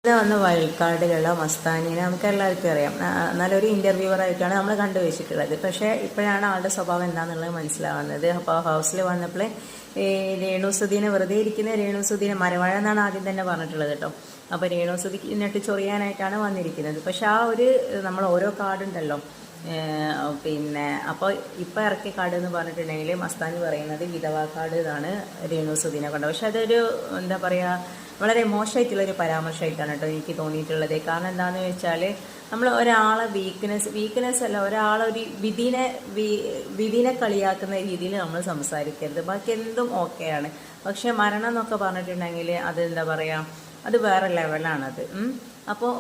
ഇത് വന്ന് വയൽക്കാടിലുള്ള മസ്താനിനെ നമുക്ക് എല്ലാവർക്കും അറിയാം. നല്ലൊരു ഇൻ്റർവ്യൂവറായിട്ടാണ് നമ്മൾ കണ്ടുവച്ചിട്ടുള്ളത്. പക്ഷേ ഇപ്പോഴാണ് ആളുടെ സ്വഭാവം എന്താണെന്നുള്ളത് മനസ്സിലാവുന്നത്. അപ്പോൾ ഹൗസിൽ വന്നപ്പോൾ ഈ രേണുസുധീനെ വെറുതെ ഇരിക്കുന്ന രേണുസുധീനെ മരവാഴ എന്നാണ് ആദ്യം തന്നെ പറഞ്ഞിട്ടുള്ളത് കേട്ടോ. അപ്പോൾ രേണുസുധി എന്നിട്ട് ചൊറിയാനായിട്ടാണ് വന്നിരിക്കുന്നത്. പക്ഷെ ആ ഒരു നമ്മൾ ഓരോ കാർഡുണ്ടല്ലോ, പിന്നെ അപ്പോൾ ഇപ്പോൾ ഇറക്കിയ കാർഡ് എന്ന് പറഞ്ഞിട്ടുണ്ടെങ്കിൽ മസ്താനി പറയുന്നത് വിധവാ കാർഡ് ഇതാണ് രേണുസുധീനെ കൊണ്ട്. പക്ഷെ അതൊരു എന്താ പറയുക, വളരെ മോശമായിട്ടുള്ളൊരു പരാമർശമായിട്ടാണ് കേട്ടോ എനിക്ക് തോന്നിയിട്ടുള്ളത്. കാരണം എന്താണെന്ന് വെച്ചാൽ നമ്മൾ ഒരാളെ വീക്ക്നെസ് അല്ല, ഒരാളൊരു വിധിനെ കളിയാക്കുന്ന രീതിയിൽ നമ്മൾ സംസാരിക്കരുത്. ബാക്കി എന്തും ഓക്കെയാണ്. പക്ഷെ മരണം എന്നൊക്കെ പറഞ്ഞിട്ടുണ്ടെങ്കിൽ അത് എന്താ പറയുക, അത് വേറെ ലെവലാണത്. അപ്പോൾ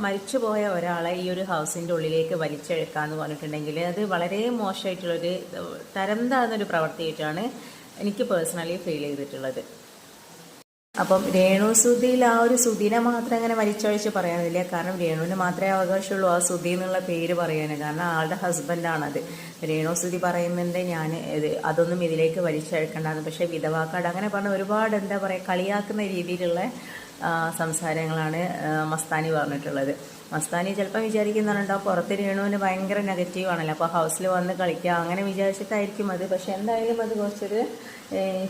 മരിച്ചു പോയ ഒരാളെ ഈ ഒരു ഹൗസിൻ്റെ ഉള്ളിലേക്ക് വലിച്ചെഴുക്കാന്ന് പറഞ്ഞിട്ടുണ്ടെങ്കിൽ അത് വളരെ മോശമായിട്ടുള്ളൊരു തരം താഴ്ന്നൊരു പ്രവൃത്തിയായിട്ടാണ് എനിക്ക് പേഴ്സണലി ഫീൽ ചെയ്തിട്ടുള്ളത്. അപ്പം രേണുസുധിയിൽ ആ ഒരു സുധീനെ മാത്രം അങ്ങനെ വലിച്ചഴിച്ച് പറയാനില്ല. കാരണം രേണുവിന് മാത്രമേ അവകാശമുള്ളൂ ആ സുധി എന്നുള്ള പേര് പറയാൻ. കാരണം ആളുടെ ഹസ്ബൻഡാണത്. രേണുസുധി പറയുന്നുണ്ട് ഞാൻ അതൊന്നും ഇതിലേക്ക് വലിച്ചഴക്കണ്ടെന്ന്. പക്ഷേ വിധവാക്കാട് അങ്ങനെ പറഞ്ഞ ഒരുപാട് എന്താ പറയുക, കളിയാക്കുന്ന രീതിയിലുള്ള സംസാരങ്ങളാണ് മസ്താനി പറഞ്ഞിട്ടുള്ളത്. മസ്താനി ചിലപ്പോൾ വിചാരിക്കുന്നുണ്ടാവും പുറത്ത് രേണുവിന് ഭയങ്കര നെഗറ്റീവ് ആണല്ലോ, അപ്പോൾ ഹൗസിൽ വന്ന് കളിക്കുക അങ്ങനെ വിചാരിച്ചിട്ടായിരിക്കും അത്. പക്ഷെ എന്തായാലും അത് കുറച്ചൊരു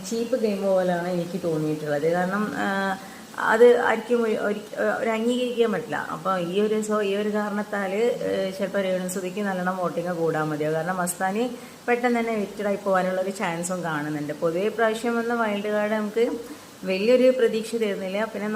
ചീപ്പ് ഗെയിം പോലെയാണ് എനിക്ക് തോന്നിയിട്ടുള്ളത്. കാരണം അത് ആയിരിക്കും ഒരു അംഗീകരിക്കാൻ പറ്റില്ല. അപ്പോൾ ഈ ഒരു കാരണത്താൽ ചിലപ്പോൾ രേണുസുധിക്ക് നല്ലോണം വോട്ടിങ് കൂടാൻ മതിയോ. കാരണം മസ്താനി പെട്ടെന്ന് തന്നെ വിക്ടറായി പോകാനുള്ളൊരു ചാൻസും കാണുന്നുണ്ട്. പൊതുവെ പ്രാവശ്യം വന്ന വൈൽഡ് കാർഡ് നമുക്ക് വലിയൊരു പ്രതീക്ഷ തരുന്നില്ല. പിന്നെ